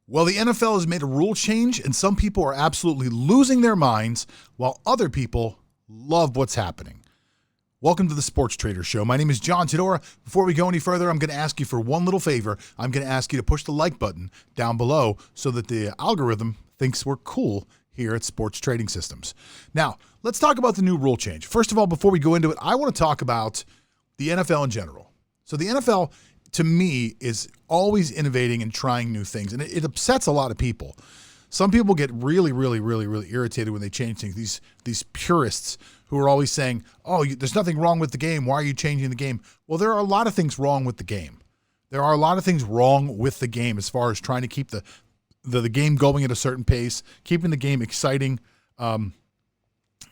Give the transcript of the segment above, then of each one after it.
Well, the NFL has made a rule change, and some people are absolutely losing their minds, while other people love what's happening. Welcome to the Sports Trader Show. My name is John Todora. Before we go any further, I'm going to ask you for one little favor. I'm going to ask you to push the like button down below so that the algorithm thinks we're cool here at Sports Trading Systems. Now, let's talk about the new rule change. First of all, before we go into it, I want to talk about the NFL in general. So the NFL, to me, is always innovating and trying new things, and it upsets a lot of people. Some people get really irritated when they change things. These purists who are always saying, oh, there's nothing wrong with the game. Why are you changing the game? Well, there are a lot of things wrong with the game. There are a lot of things wrong with the game as far as trying to keep the game going at a certain pace, keeping the game exciting,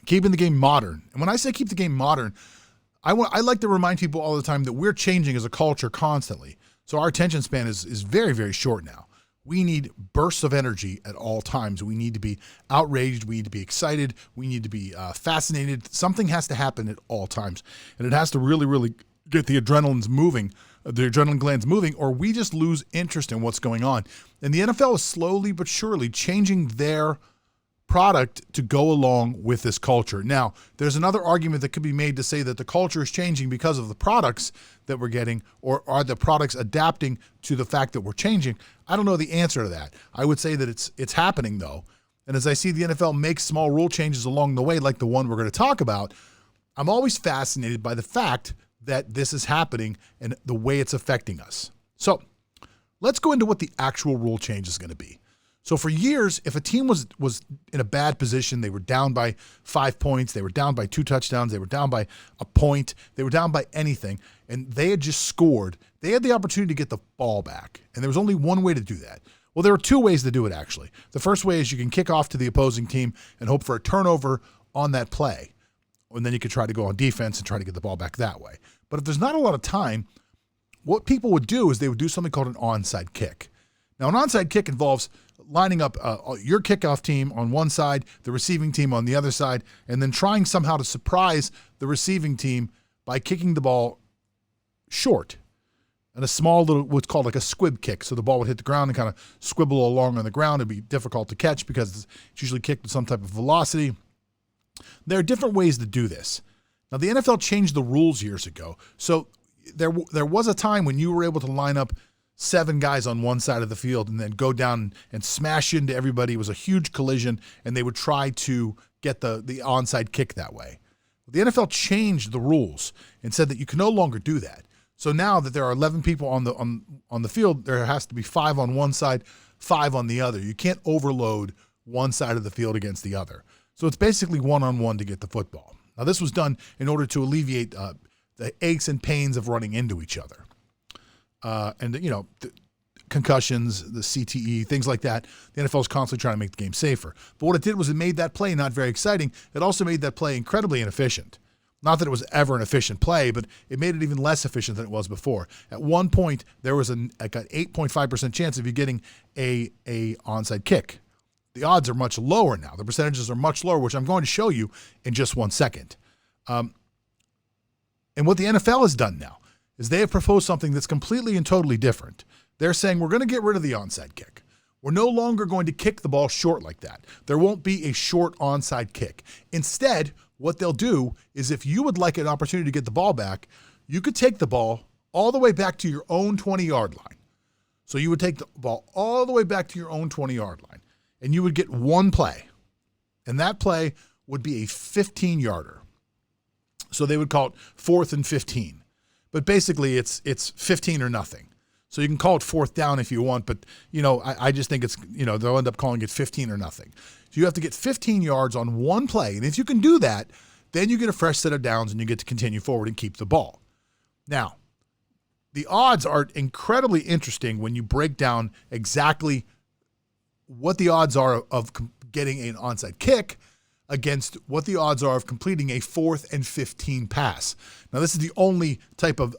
keeping the game modern. And when I say keep the game modern, I like to remind people all the time that we're changing as a culture constantly. So our attention span is very short now. We need bursts of energy at all times. We need to be outraged. We need to be excited. We need to be fascinated. Something has to happen at all times. And it has to really get the adrenaline glands moving, or we just lose interest in what's going on. And the NFL is slowly but surely changing their product to go along with this culture. Now, there's another argument that could be made to say that the culture is changing because of the products that we're getting, or are the products adapting to the fact that we're changing? I don't know the answer to that. I would say that it's happening, though. And as I see the NFL make small rule changes along the way, like the one we're going to talk about, I'm always fascinated by the fact that this is happening and the way it's affecting us. So let's go into what the actual rule change is going to be. So for years, if a team was in a bad position, they were down by 5 points, they were down by 2 touchdowns, they were down by a point, they were down by anything, and they had just scored, they had the opportunity to get the ball back. And there was only one way to do that. Well, there are 2 ways to do it, actually. The first way is you can kick off to the opposing team and hope for a turnover on that play. And then you could try to go on defense and try to get the ball back that way. But if there's not a lot of time, what people would do is they would do something called an onside kick. Now, an onside kick involves lining up your kickoff team on one side, the receiving team on the other side, and then trying somehow to surprise the receiving team by kicking the ball short and a small little, what's called like a squib kick. So the ball would hit the ground and kind of squibble along on the ground. It'd be difficult to catch because it's usually kicked with some type of velocity. There are different ways to do this. Now, the NFL changed the rules years ago. So there was a time when you were able to line up 7 guys on one side of the field and then go down and smash into everybody. It was a huge collision, and they would try to get the onside kick that way. The NFL changed the rules and said that you can no longer do that. So now that there are 11 people on the field, there has to be 5 on one side, 5 on the other. You can't overload one side of the field against the other. So it's basically one-on-one to get the football. Now, this was done in order to alleviate the aches and pains of running into each other. The concussions, the CTE, things like that. The NFL is constantly trying to make the game safer. But what it did was it made that play not very exciting. It also made that play incredibly inefficient. Not that it was ever an efficient play, but it made it even less efficient than it was before. At one point, there was an 8.5% chance of you getting a onside kick. The odds are much lower now. The percentages are much lower, which I'm going to show you in just 1 second. And what the NFL has done now is they have proposed something that's completely and totally different. They're saying we're going to get rid of the onside kick. We're no longer going to kick the ball short like that. There won't be a short onside kick. Instead, what they'll do is if you would like an opportunity to get the ball back, you could take the ball all the way back to your own 20-yard line. So you would take the ball all the way back to your own 20-yard line, and you would get one play. And that play would be a 15-yarder. So they would call it 4th and 15. But basically, it's 15 or nothing. So you can call it 4th down if you want, but, I just think it's, they'll end up calling it 15 or nothing. So you have to get 15 yards on one play. And if you can do that, then you get a fresh set of downs and you get to continue forward and keep the ball. Now, the odds are incredibly interesting when you break down exactly what the odds are of getting an onside kick against what the odds are of completing a 4th and 15 pass. Now, this is the only type of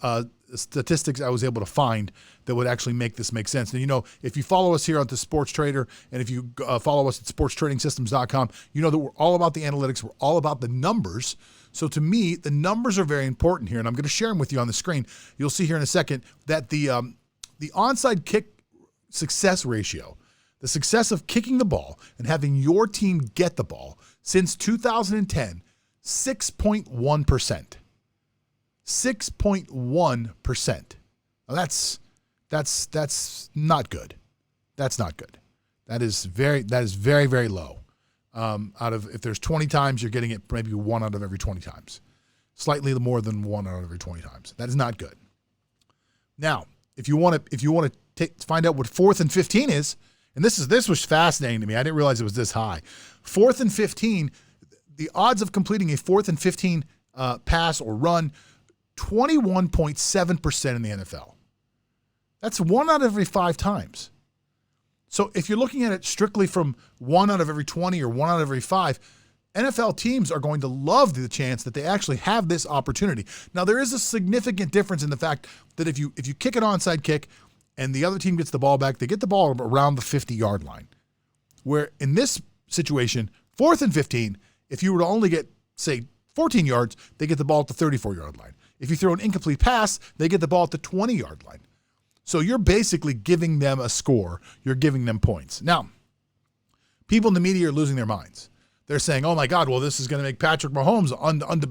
statistics I was able to find that would actually make this make sense. And, if you follow us here on the Sports Trader, and if you follow us at sportstradingsystems.com, you know that we're all about the analytics. We're all about the numbers. So to me, the numbers are very important here, and I'm going to share them with you on the screen. You'll see here in a second that the onside kick success ratio, the success of kicking the ball and having your team get the ball since 2010, 6.1%. 6.1%. Now that's not good. That's not good. That is very, very low. Out of, if there's 20 times, you're getting it maybe 1 out of every 20 times. Slightly more than 1 out of every 20 times. That is not good. Now, if you want to find out what 4th and 15 is, and this was fascinating to me. I didn't realize it was this high. 4th and 15, the odds of completing a 4th and 15 pass or run, 21.7% in the NFL. That's 1 out of every 5 times. So if you're looking at it strictly from 1 out of every 20 or 1 out of every 5, NFL teams are going to love the chance that they actually have this opportunity. Now, there is a significant difference in the fact that if you kick an onside kick and the other team gets the ball back, they get the ball around the 50-yard line. Where in this situation, 4th and 15, if you were to only get, say, 14 yards, they get the ball at the 34-yard line. If you throw an incomplete pass, they get the ball at the 20-yard line. So you're basically giving them a score. You're giving them points. Now, people in the media are losing their minds. They're saying, oh, my God, well, this is going to make Patrick Mahomes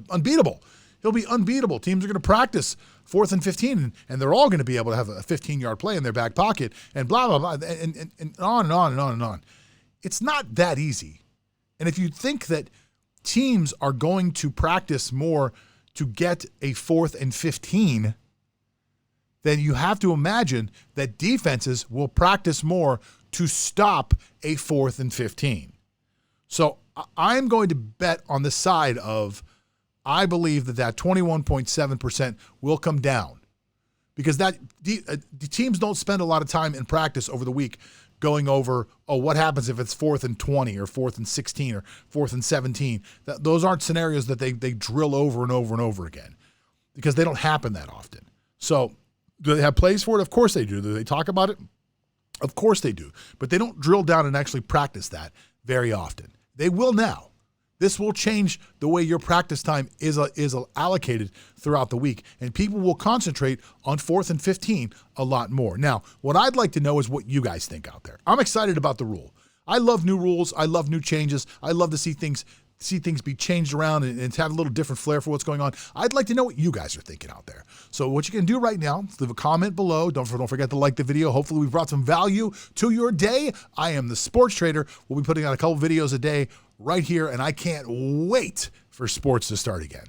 unbeatable. He'll be unbeatable. Teams are going to practice 4th and 15, and they're all going to be able to have a 15-yard play in their back pocket and blah, blah, blah, and on and on and on and on. It's not that easy. And if you think that teams are going to practice more to get a 4th and 15, then you have to imagine that defenses will practice more to stop a 4th and 15. So I'm going to bet on the side of I believe that 21.7% will come down because the teams don't spend a lot of time in practice over the week going over, what happens if it's 4th and 20 or 4th and 16 or 4th and 17. Those aren't scenarios that they drill over and over and over again because they don't happen that often. So do they have plays for it? Of course they do. Do they talk about it? Of course they do. But they don't drill down and actually practice that very often. They will now. This will change the way your practice time is allocated throughout the week, and people will concentrate on 4th and 15 a lot more. Now, what I'd like to know is what you guys think out there. I'm excited about the rule. I love new rules. I love new changes. I love to see things be changed around and have a little different flair for what's going on. I'd like to know what you guys are thinking out there. So what you can do right now is leave a comment below. Don't forget to like the video. Hopefully we've brought some value to your day. I am the Sports Trader. We'll be putting out a couple videos a day right here, and I can't wait for sports to start again.